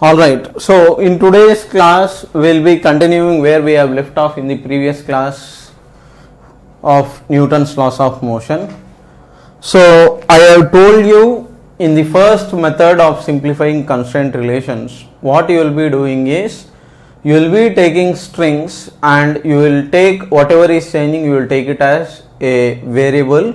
All right. So in today's class, we'll be continuing where we have left off in the previous class of Newton's laws of motion. So I have told you in the first method of simplifying constraint relations, what you will be doing is you will be taking strings and you will take whatever is changing, you will take it as a variable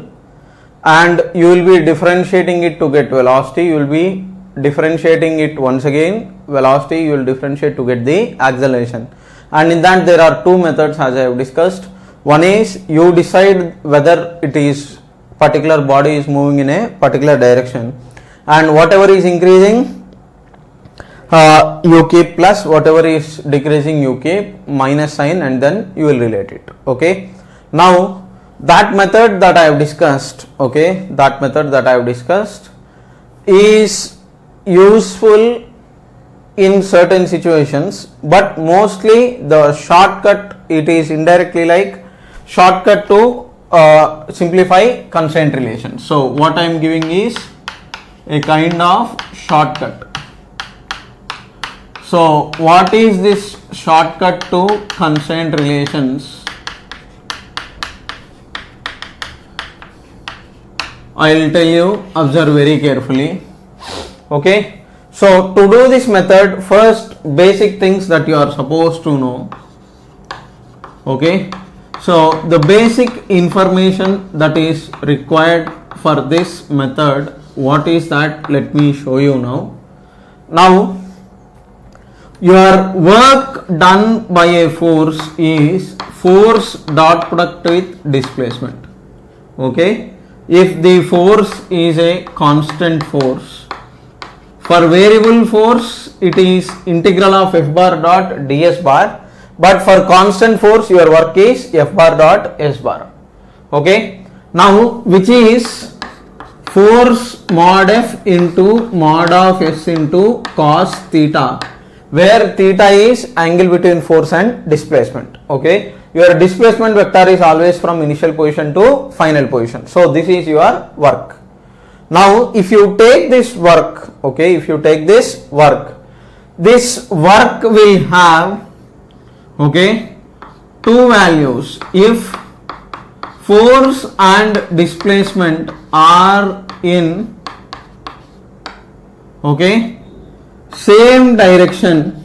and you will be differentiating it to get velocity. You will be differentiating it once again, velocity, you will differentiate to get the acceleration. And in that there are two methods as I have discussed. One is you decide whether it is particular body is moving in a particular direction, and whatever is increasing you keep plus, whatever is decreasing you keep minus sign, and then you will relate it. Okay. Now that method that I have discussed, okay, that method that I have discussed is useful in certain situations, but mostly the shortcut, it is indirectly like shortcut to simplify constraint relations. So what I am giving is a kind of shortcut. So what is this shortcut to constraint relations? I will tell you, observe very carefully. Okay. So to do this method, first basic things that you are supposed to know. Okay. So the basic information that is required for this method, what is that? Let me show you now. Now your work done by a force is force dot product with displacement. Okay. If the force is a constant force, for variable force it is integral of f bar dot ds bar, but for constant force your work is f bar dot s bar. Okay. Now which is force mod f into mod of s into cos theta, where theta is angle between force and displacement. Okay. Your displacement vector is always from initial position to final position. So this is your work. Now if you take this work, okay, if you take this work will have, okay, two values. If force and displacement are in, okay, same direction,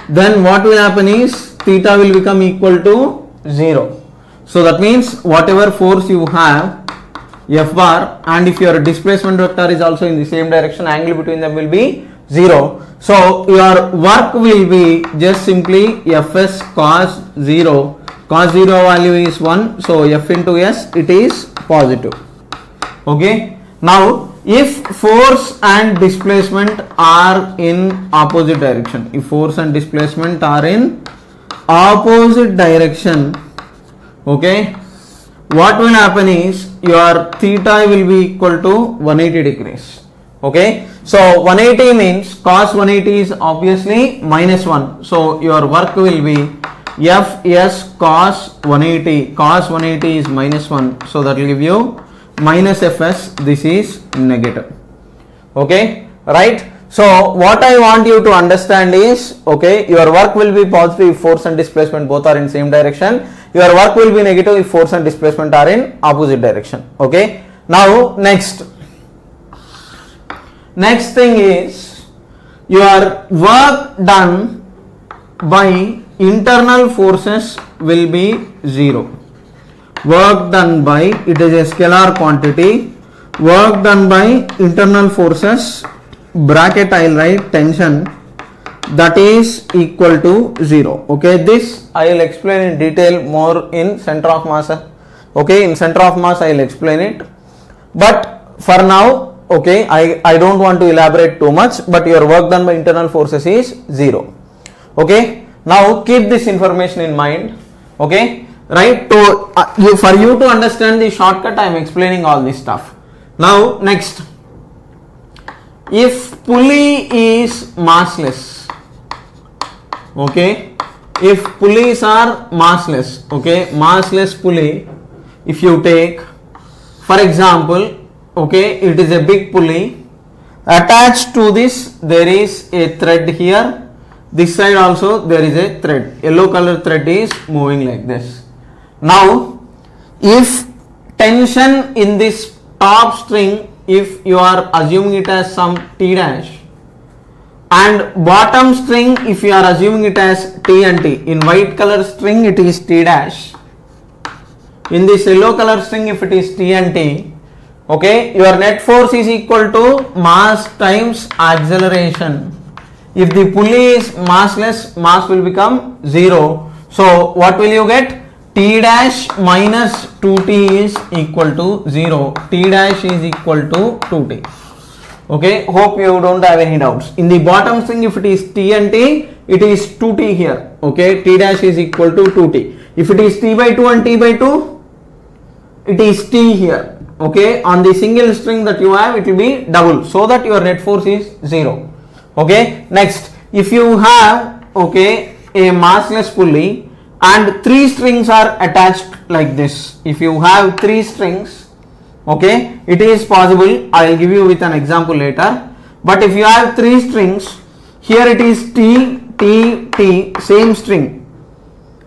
then what will happen is theta will become equal to 0. So that means whatever force you have, f bar, and if your displacement vector is also in the same direction, angle between them will be 0. So your work will be just simply fs cos 0. Cos 0 value is 1. So f into s, it is positive. Okay. Now if force and displacement are in opposite direction, if force and displacement are in opposite direction, okay, what will happen is your theta will be equal to 180 degrees. Okay. So 180 means cos 180 is obviously minus 1. So your work will be fs cos 180. Cos 180 is minus 1. So that will give you minus fs. This is negative. Okay. Right. So what I want you to understand is, okay, your work will be positive if force and displacement both are in same direction. Your work will be negative if force and displacement are in opposite direction. Okay. Now next thing is your work done by internal forces will be 0. Work done by, it is a scalar quantity, work done by internal forces, bracket I will write tension, that is equal to 0. Okay. This I will explain in detail more in center of mass. Okay. In center of mass I will explain it, but for now, okay, I don't want to elaborate too much, but your work done by internal forces is 0. Okay. Now keep this information in mind. Okay. Right. So for you to understand the shortcut, I am explaining all this stuff. Now next, if pulley is massless, okay, if pulleys are massless, okay, massless pulley, if you take, for example, okay, it is a big pulley Attached to this there is a thread here. This side also there is a thread. Yellow color thread is moving like this. Now if tension in this top string, if you are assuming it as some T dash, and bottom string if you are assuming it as T and T, in white color string it is T dash, in this yellow color string if it is T and T, okay, your net force is equal to mass times acceleration. If the pulley is massless, mass will become 0. So what will you get? T dash minus 2T is equal to 0. T dash is equal to 2T. Okay, hope you don't have any doubts. In the bottom string if it is T and T, it is 2T here. Okay, T dash is equal to 2T. If it is T by 2 and T by 2, it is T here. Okay, on the single string that you have, it will be double, so that your net force is 0. Okay, next, if you have, okay, a massless pulley and 3 strings are attached like this, if you have 3 strings, okay, it is possible. I will give you with an example later. But if you have 3 strings, here it is T, T, T, same string.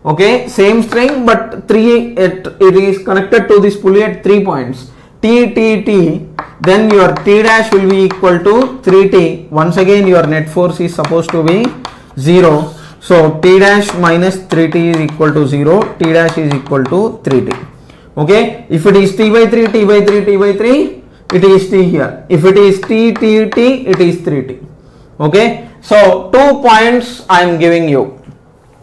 Okay, same string, but it is connected to this pulley at 3 points. T, T, T, then your T dash will be equal to 3T. Once again your net force is supposed to be 0. So T dash minus 3T is equal to 0. T dash is equal to 3T. Okay, if it is T by 3, T by 3, T by 3, it is T here. If it is T, T, T, it is 3T. Okay, so 2 points I am giving you.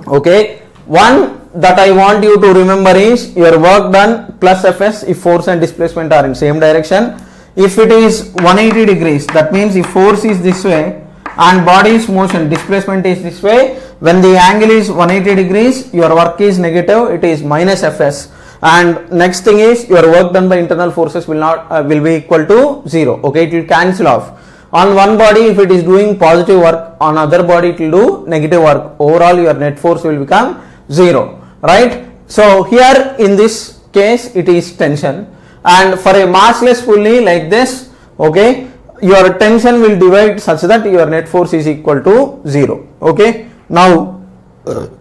Okay, one that I want you to remember is your work done plus Fs if force and displacement are in same direction. If it is 180 degrees, that means if force is this way and body's motion, displacement is this way, when the angle is 180 degrees, your work is negative, it is minus Fs. And next thing is your work done by internal forces will be equal to 0. Okay, it will cancel off. On one body if it is doing positive work, on other body it will do negative work. Overall your net force will become 0. Right? So here in this case it is tension, and for a massless pulley like this, okay, your tension will divide such that your net force is equal to 0. Okay, now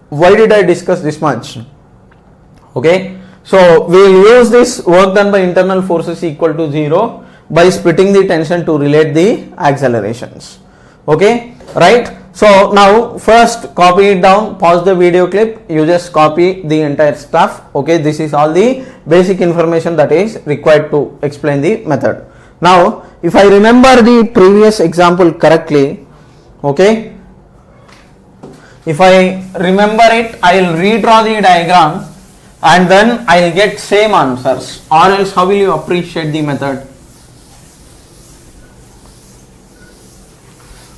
why did I discuss this much? Okay, so we will use this work done by internal forces equal to 0 by splitting the tension to relate the accelerations. Okay, right? So now first copy it down, pause the video clip, you just copy the entire stuff. Okay, this is all the basic information that is required to explain the method. Now if I remember the previous example correctly, okay, if I remember it, I will redraw the diagram and then I will get same answers, or else how will you appreciate the method?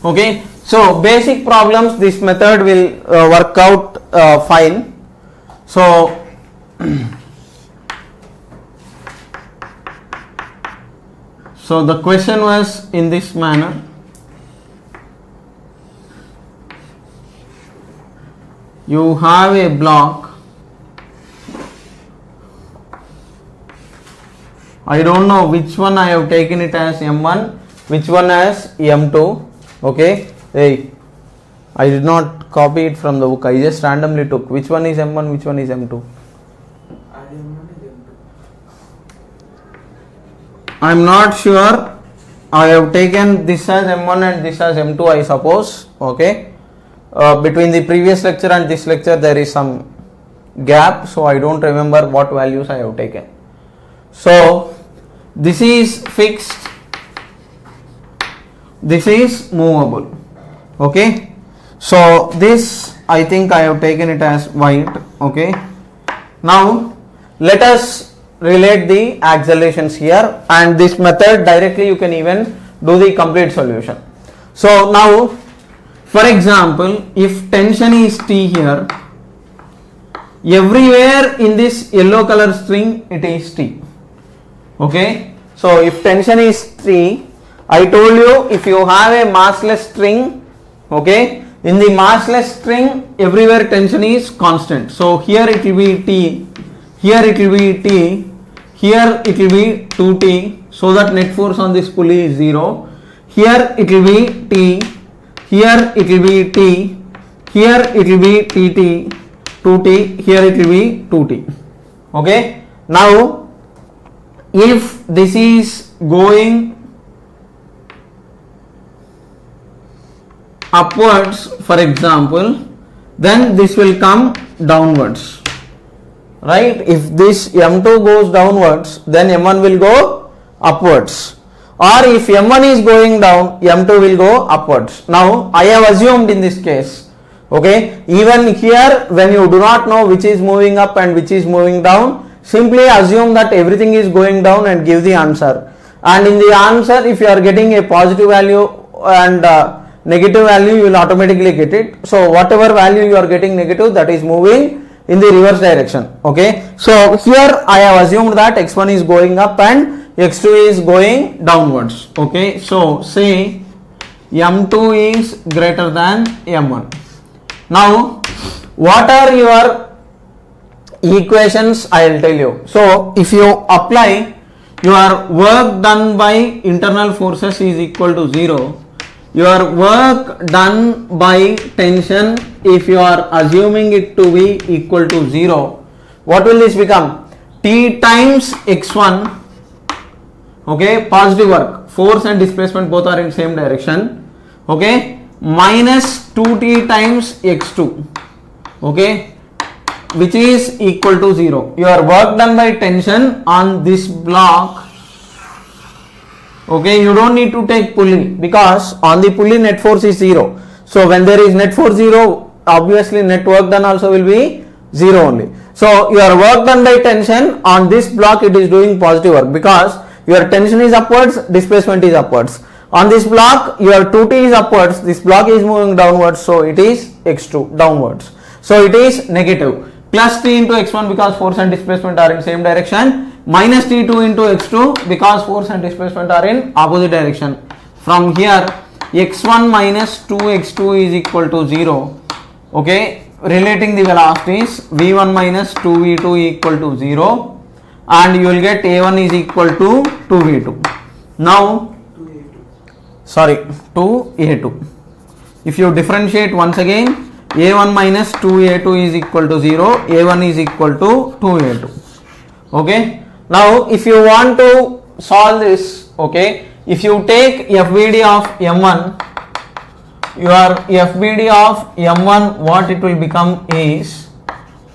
Okay, so basic problems this method will work out fine. So so the question was in this manner. You have a block, I don't know which one I have taken it as M1, which one as M2. Okay, hey, I did not copy it from the book, I just randomly took. Which one is M1, which one is M2? I am not sure. I have taken this as M1 and this as M2, I suppose. Okay, between the previous lecture and this lecture there is some gap, so I don't remember what values I have taken. So this is fixed, this is movable. Okay, so this I think I have taken it as white. Okay, now let us relate the accelerations here, and this method directly you can even do the complete solution. So now for example, if tension is T here, everywhere in this yellow color string it is T. Okay, so if tension is T, I told you if you have a massless string, okay, in the massless string everywhere tension is constant. So here it will be T, here it will be T, here it will be 2T, so that net force on this pulley is 0. here it will be T, here it will be T, here it will be TT, 2T, here it will be 2T. Okay. Now if this is going upwards, for example, then this will come downwards, right? If this M2 goes downwards, then M1 will go upwards, or if M1 is going down, M2 will go upwards. Now I have assumed in this case, okay, even here when you do not know which is moving up and which is moving down, simply assume that everything is going down and give the answer. And in the answer, if you are getting a positive value and negative value, you will automatically get it. So whatever value you are getting negative, that is moving in the reverse direction. Okay. So here I have assumed that x1 is going up and x2 is going downwards. Okay. So say M2 is greater than M1. Now what are your equations? I will tell you. So if you apply your work done by internal forces is equal to 0, your work done by tension, if you are assuming it to be equal to 0, what will this become? T times x1, okay, positive work, force and displacement both are in same direction, okay, minus 2t times x2, okay, which is equal to 0. Your work done by tension on this block, okay, you don't need to take pulley because on the pulley net force is 0. So when there is net force 0, obviously net work done also will be 0 only. So your work done by tension on this block, it is doing positive work because your tension is upwards, displacement is upwards. On this block your 2t is upwards, this block is moving downwards, so it is x2 downwards. So it is negative, plus t into x1 because force and displacement are in same direction, minus t2 into x2 because force and displacement are in opposite direction. From here x1 minus 2x2 is equal to 0. Okay, relating the velocities, v1 minus 2v2 equal to 0, and you will get a1 is equal to 2v2. Now 2a2. If you differentiate once again, a1 minus 2a2 is equal to 0, a1 is equal to 2a2. Okay. Now if you want to solve this, okay, if you take FBD of M1, your FBD of M1, what it will become is,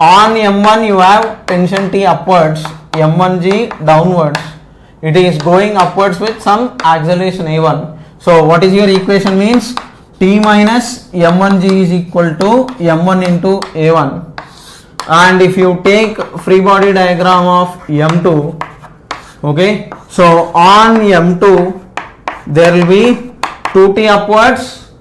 on M1 you have tension T upwards, M1G downwards, it is going upwards with some acceleration A1. So what is your equation means? T minus M1G is equal to M1 into A1. And if you take free body diagram of M2, okay, so on M2 there will be 2t upwards,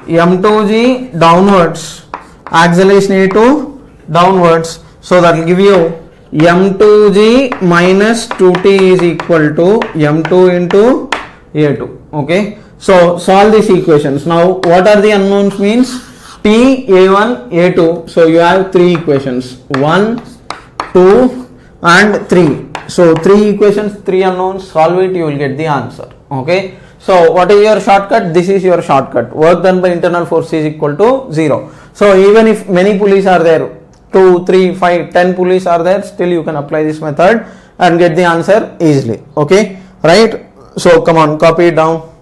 M2G downwards, acceleration A2 downwards, so that will give you M2G minus 2t is equal to M2 into A2. Okay, so solve these equations. Now what are the unknowns means? T, A1, A2. So you have three equations, 1, 2 and 3. So three equations, three unknowns, solve it, you will get the answer. Okay. So what is your shortcut? This is your shortcut. Work done by internal force is equal to 0. So even if many pulleys are there, 2, 3, 5, 10 pulleys are there, still you can apply this method and get the answer easily. Okay. Right. So come on, copy it down.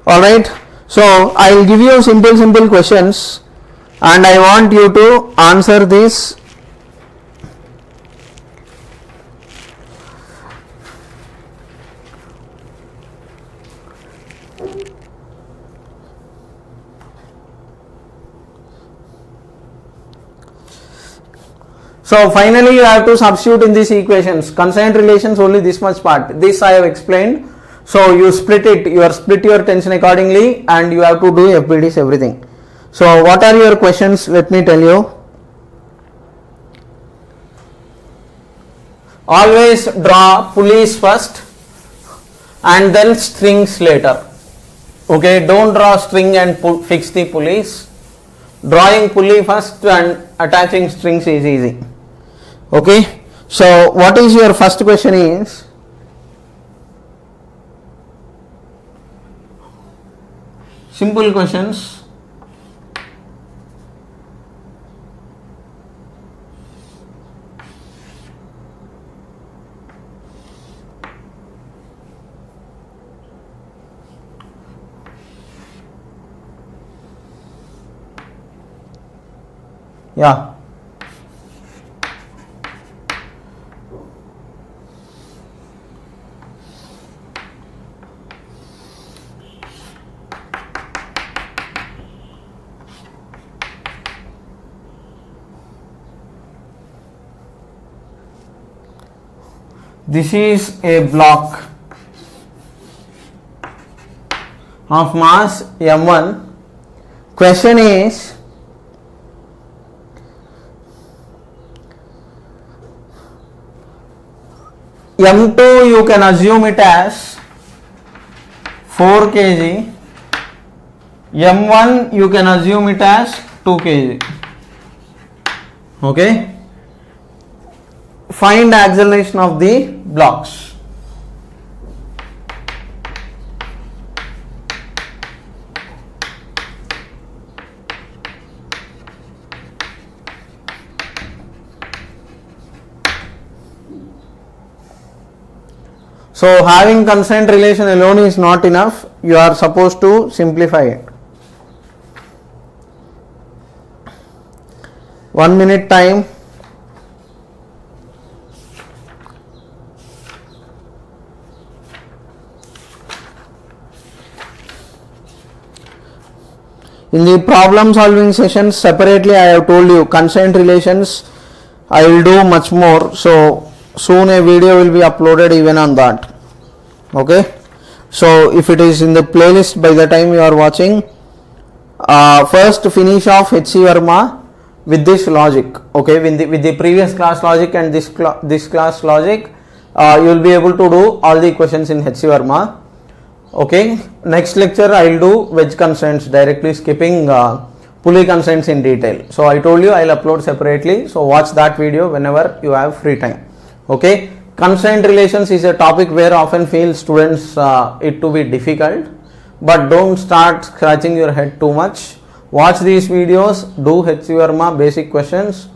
Alright, so I will give you simple questions and I want you to answer this. So finally you have to substitute in these equations, constraint relations only this much part, this I have explained. So you split your tension accordingly and you have to do FBDs, everything. So what are your questions? Let me tell you. Always draw pulleys first and then strings later. Okay, don't draw string and fix the pulleys. Drawing pulley first and attaching strings is easy. Okay. So what is your first question is? Simple questions. Yeah. This is a block of mass m1. Question is, m2 you can assume it as 4 kg, m1 you can assume it as 2 kg. Okay. Find acceleration of the blocks. So having constant relation alone is not enough. You are supposed to simplify it. 1 minute time. In the problem solving sessions separately, I have told you constant relations I will do much more. So soon a video will be uploaded even on that. Okay. So if it is in the playlist by the time you are watching, first finish off H.C. Verma with this logic. Okay. With the previous class logic and this class logic, you will be able to do all the questions in H.C. Verma. Okay, next lecture I will do wedge constraints, directly skipping pulley constraints in detail. So I told you I will upload separately, so watch that video whenever you have free time. Okay, constraint relations is a topic where often feel students it to be difficult, but don't start scratching your head too much. Watch these videos, do H.C. Verma basic questions,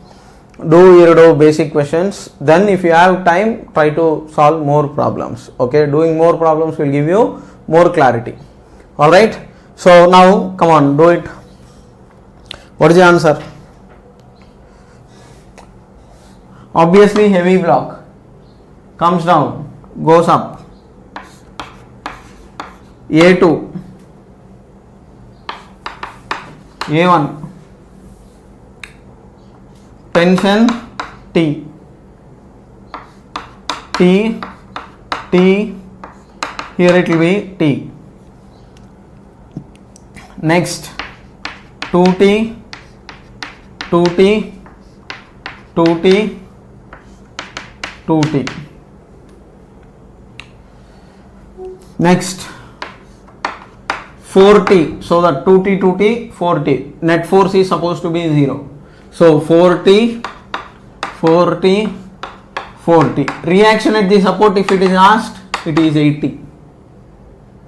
do Irodo basic questions, then if you have time, try to solve more problems. Okay, doing more problems will give you more clarity. Alright, so now come on, do it. What is the answer? Obviously heavy block comes down, goes up. A2, A1, tension T, T, T, here it will be T. Next 2T, 2T, 2T, 2T. Next 4T, so that 2T, 2T, 4T. Net force is supposed to be 0. So 4T, 4T, 4T. Reaction at the support if it is asked, it is 80.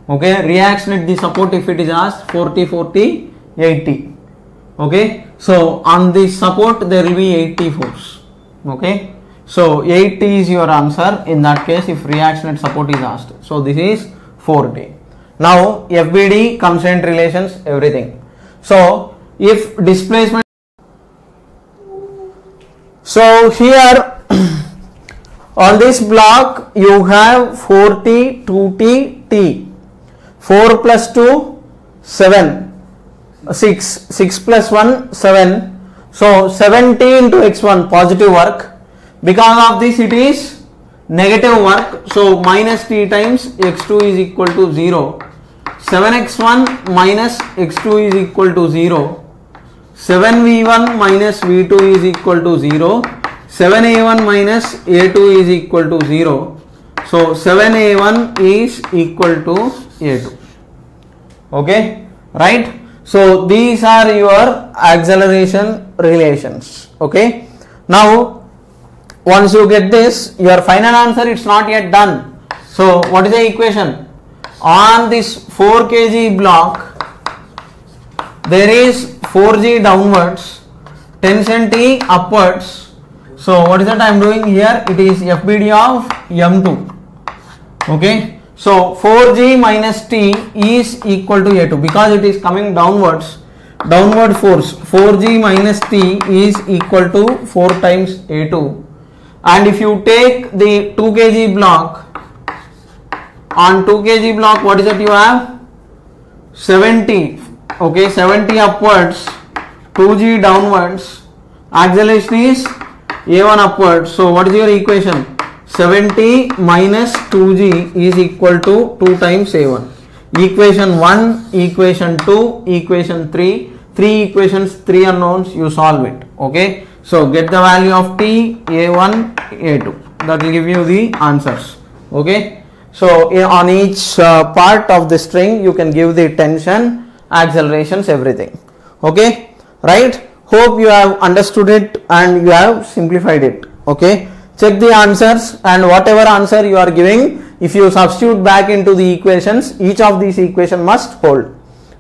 Okay, reaction at the support if it is asked 40, 40, 80. Okay, so on the support there will be 80 force. Okay, so 80 is your answer in that case if reaction at support is asked. So this is 4T. Now FBD, constant relations, everything. So if displacement, so here on this block you have 4T, 2T, T. 4 plus 2, 7, 6, 6 plus 1, 7. So 70 into x1, positive work. Because of this it is negative work. So minus t times x2 is equal to 0. 7x1 minus x2 is equal to 0. 7v1 minus v2 is equal to 0. 7a1 minus a2 is equal to 0. So 7a1 is equal to a2. Okay, right? So these are your acceleration relations. Okay. Now once you get this, your final answer, it's not yet done. So what is the equation? On this 4 kg block, there is 4g downwards, 10 cm upwards. So what is that I am doing here? It is FBD of M2. Okay. So 4g minus t is equal to A2 because it is coming downwards. Downward force 4g minus t is equal to 4 times A2. And if you take the 2 kg block, on 2 kg block, what is that you have? 70. Okay, 70 upwards, 2g downwards, acceleration is A1 upwards. So what is your equation? 70 minus 2g is equal to 2 times A1. Equation 1, equation 2, equation 3, 3 equations, 3 unknowns, you solve it. Okay. So get the value of t, A1, A2. That will give you the answers. Okay. So on each part of the string, you can give the tension, accelerations, everything. Okay. Right. Hope you have understood it and you have simplified it. Okay. Check the answers, and whatever answer you are giving, if you substitute back into the equations, each of these equations must hold.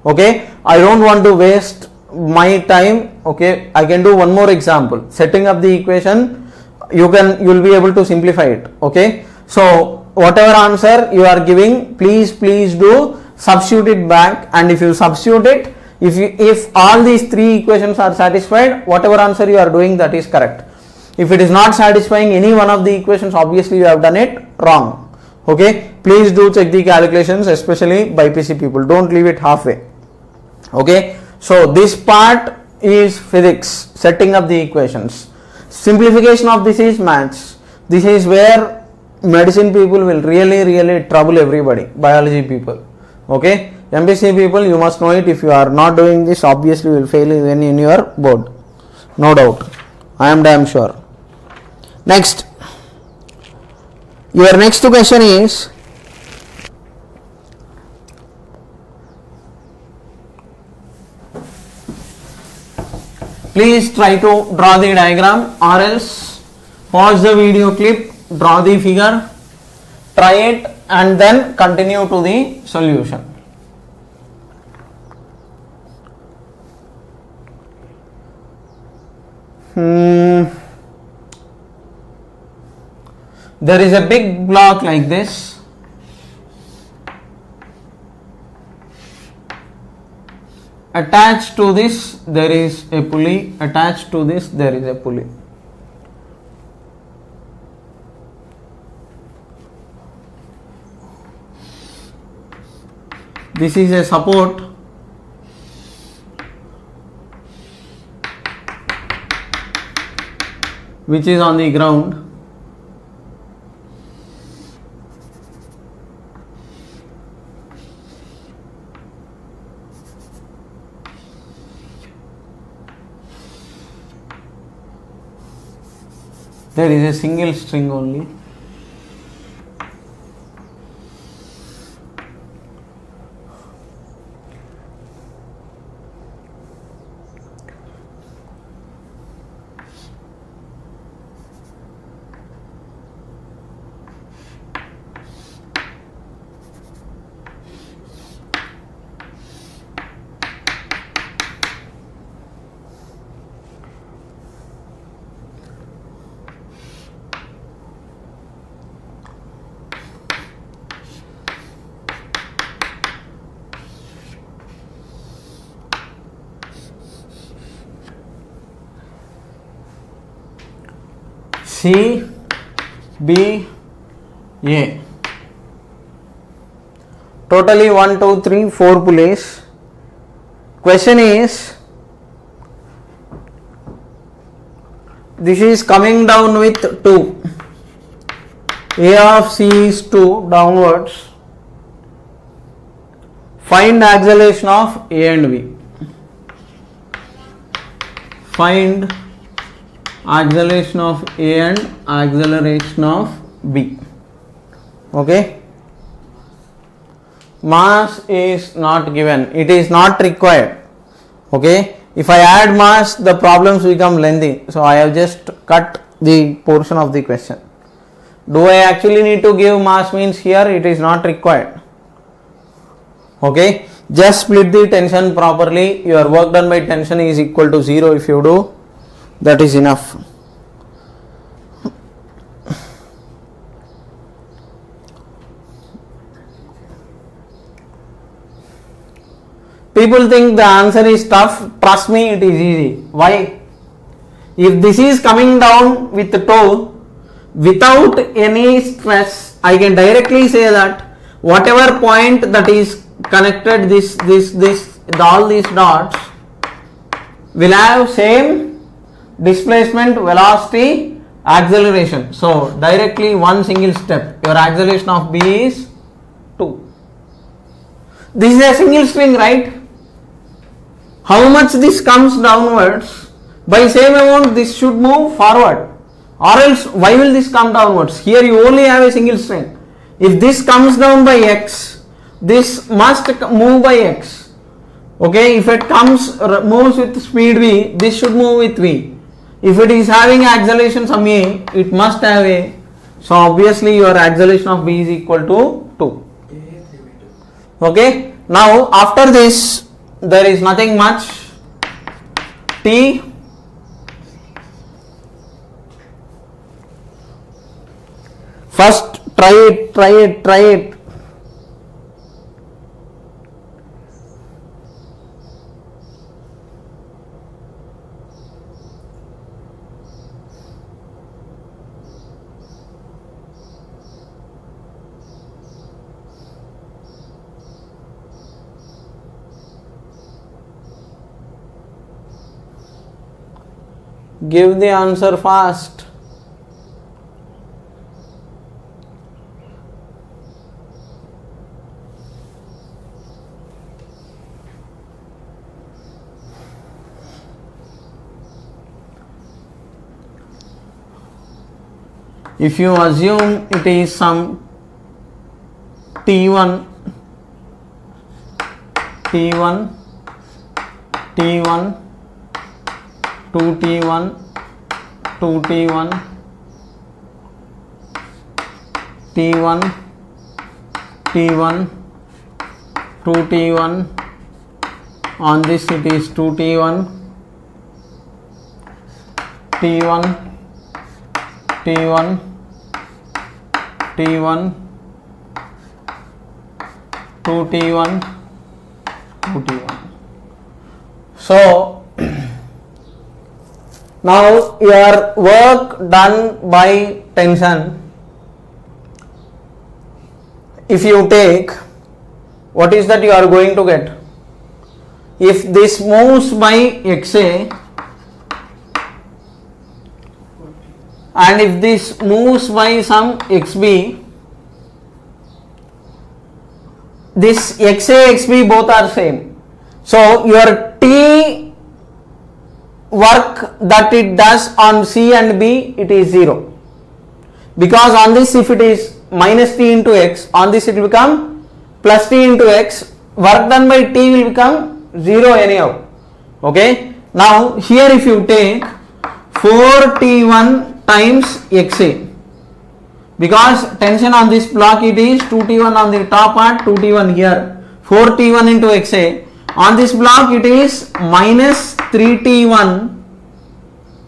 Okay. I don't want to waste my time. Okay, I can do one more example. Setting up the equation, you will be able to simplify it. Okay, so whatever answer you are giving, please do substitute it back, and if you substitute it, if all these 3 equations are satisfied, whatever answer you are doing, that is correct. If it is not satisfying any one of the equations, obviously you have done it wrong. Okay, please do check the calculations, especially BPC people. Don't leave it halfway. Okay, so this part is physics, setting up the equations. Simplification of this is maths. This is where medicine people will really trouble everybody, biology people. Okay, MPC people, you must know it. If you are not doing this, obviously you will fail even in your board, no doubt. I am damn sure. Next, your next question is, please try to draw the diagram, or else pause the video clip, draw the figure, try it, and then continue to the solution. There is a big block like this. Attached to this there is a pulley, attached to this there is a pulley. This is a support which is on the ground. There is a single string only. C, B, A. Totally 1, 2, 3, 4 pulleys. Question is, this is coming down with 2. A of C is 2 downwards. Find acceleration of A and B. Find acceleration of A and acceleration of B. Okay. Mass is not given. It is not required. Okay, if I add mass, the problems become lengthy, so I have just cut the portion of the question. Do I actually need to give mass means? Here it is not required. Okay, just split the tension properly. Your work done by tension is equal to 0. If you do, that is enough. People think the answer is tough. Trust me, it is easy. Why? If this is coming down with toe without any stress, I can directly say that whatever point that is connected, all these dots will have same displacement, velocity, acceleration. So directly one single step, your acceleration of B is 2. This is a single string, right? How much this comes downwards? By same amount this should move forward, or else why will this come downwards? Here you only have a single string. If this comes down by x, this must move by x. Okay, if it moves with speed v, this should move with v. If it is having acceleration some a, it must have a. So obviously your acceleration of b is equal to 2. Okay, now after this there is nothing much. T first try it. Give the answer fast. If you assume it is some T1, T1, 2T1, 2T1, T1, T1, 2T1, on this it is 2T1, T1, T1, T1, 2T1, 2T1. So now your work done by tension, if you take, what is that you are going to get? If this moves by XA and if this moves by some XB, this XA, XB both are same. So your T work that it does on C and B, it is 0, because on this if it is minus T into X, on this it will become plus T into X, work done by T will become 0 anyhow. Okay, now here if you take 4T1 times XA, because tension on this block it is 2T1 on the top part, 2T1 here, 4T1 into XA. On this block it is minus 3T1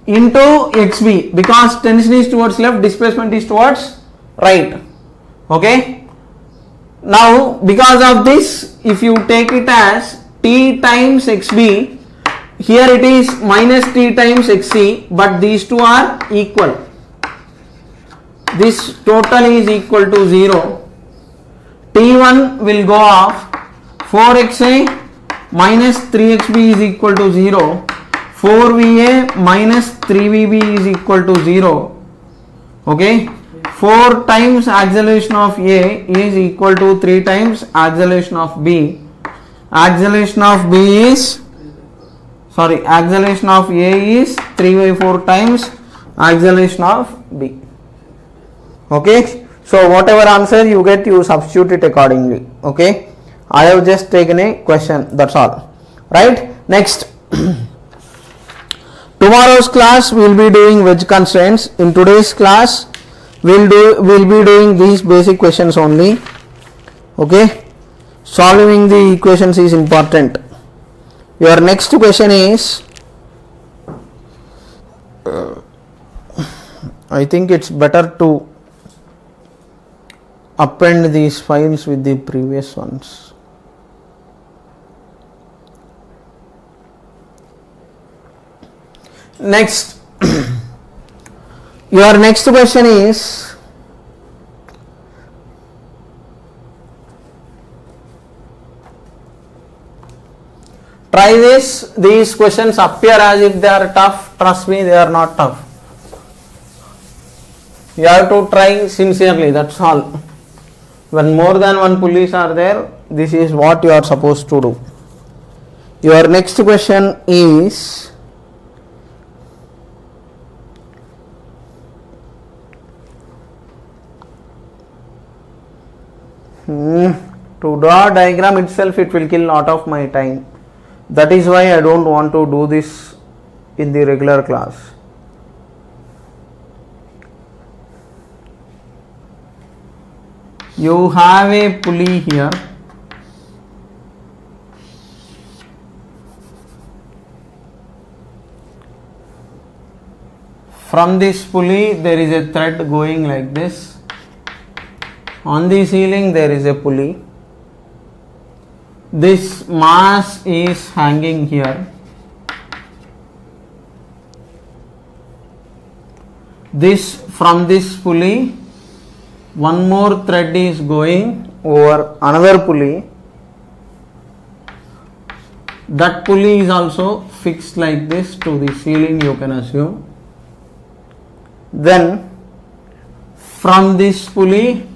into XB, because tension is towards left, displacement is towards right. Okay, now because of this, if you take it as T times XB, here it is minus T times XC, but these two are equal. This total is equal to 0. T1 will go off, 4XA minus 3XB is equal to 0, 4VA minus 3VB is equal to 0. Okay, 4 times acceleration of A is equal to 3 times acceleration of B. Acceleration of A is 3 by 4 times acceleration of B. Okay, so whatever answer you get, you substitute it accordingly. Okay, I have just taken a question, that's all. Right, next Tomorrow's class we will be doing wedge constraints. In today's class we'll be doing these basic questions only. Okay, solving the equations is important. Your next question is, I think it's better to append these files with the previous ones. Next, your next question is, try this. These questions appear as if they are tough. Trust me, they are not tough. You have to try sincerely, that's all. When more than one pulleys are there, this is what you are supposed to do. Your next question is, to draw a diagram itself, it will kill a lot of my time. That is why I don't want to do this in the regular class. You have a pulley here. From this pulley there is a thread going like this. On the ceiling there is a pulley. This mass is hanging here. From this pulley, one more thread is going over another pulley. That pulley is also fixed like this to the ceiling, you can assume. Then from this pulley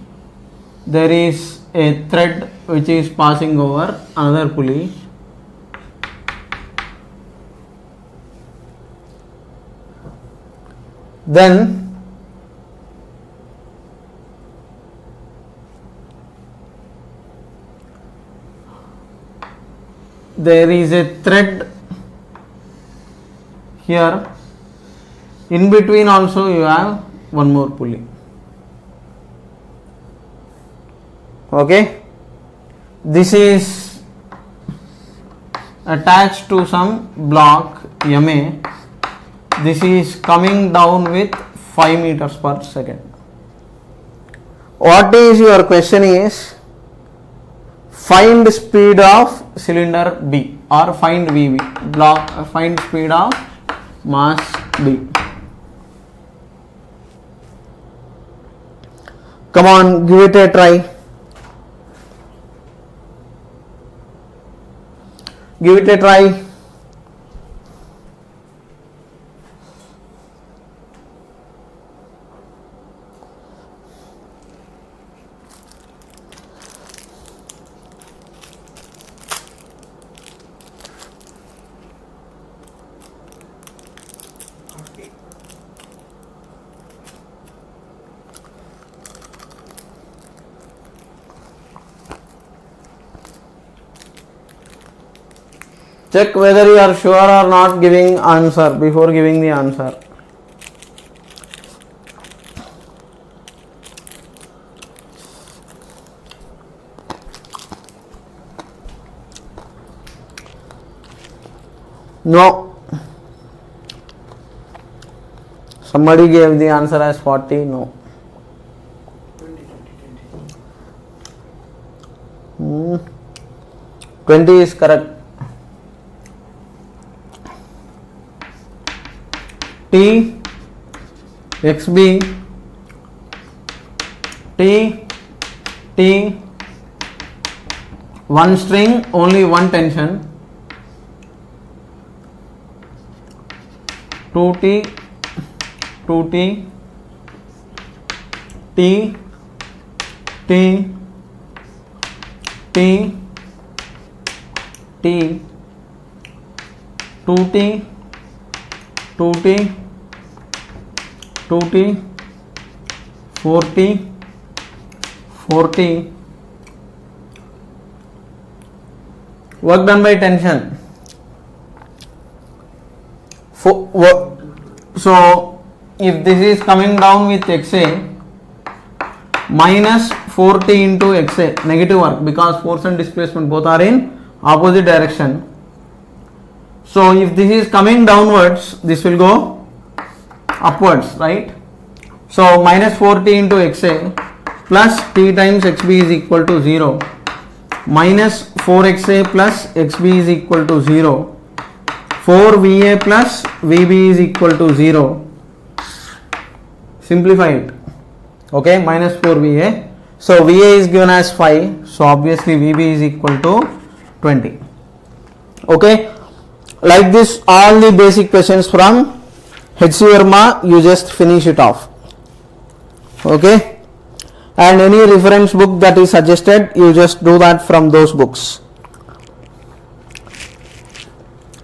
there is a thread which is passing over another pulley. Then there is a thread here. In between also you have one more pulley. Okay, this is attached to some block MA. This is coming down with 5 meters per second. What is your question is, find speed of cylinder B or find VB, find speed of mass B. Come on, give it a try. Give it a try. Check whether you are sure or not giving answer before giving the answer. No. Somebody gave the answer as 40. No. 20 is correct. T XB T one string, only one tension. 2T T T T T T 2T 2T 2T 4T 4T. Work done by tension. So if this is coming down with XA minus 4t into XA, negative work because force and displacement both are in opposite direction. So if this is coming downwards, this will go upwards, right? So minus 4t into XA plus t times XB is equal to 0, minus 4XA plus XB is equal to 0, 4VA plus VB is equal to 0. Simplify it. Okay, minus 4VA. So VA is given as 5. So obviously VB is equal to 20. Okay, like this all the basic questions from H.C. Verma, you just finish it off. Okay, and any reference book that is suggested, you just do that from those books.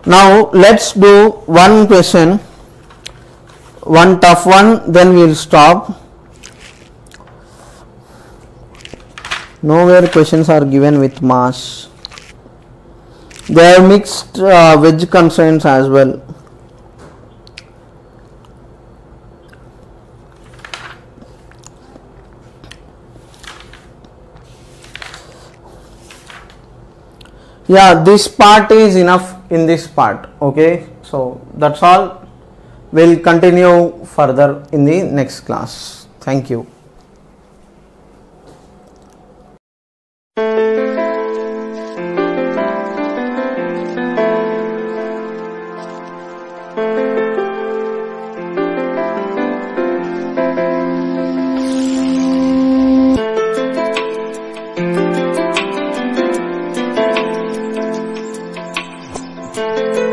Now let's do one question, one tough one, then we'll stop. Nowhere questions are given with mass. They are mixed wedge constraints as well. Yeah, this part is enough in this part. Okay, so that's all. We'll continue further in the next class. Thank you. Thank you.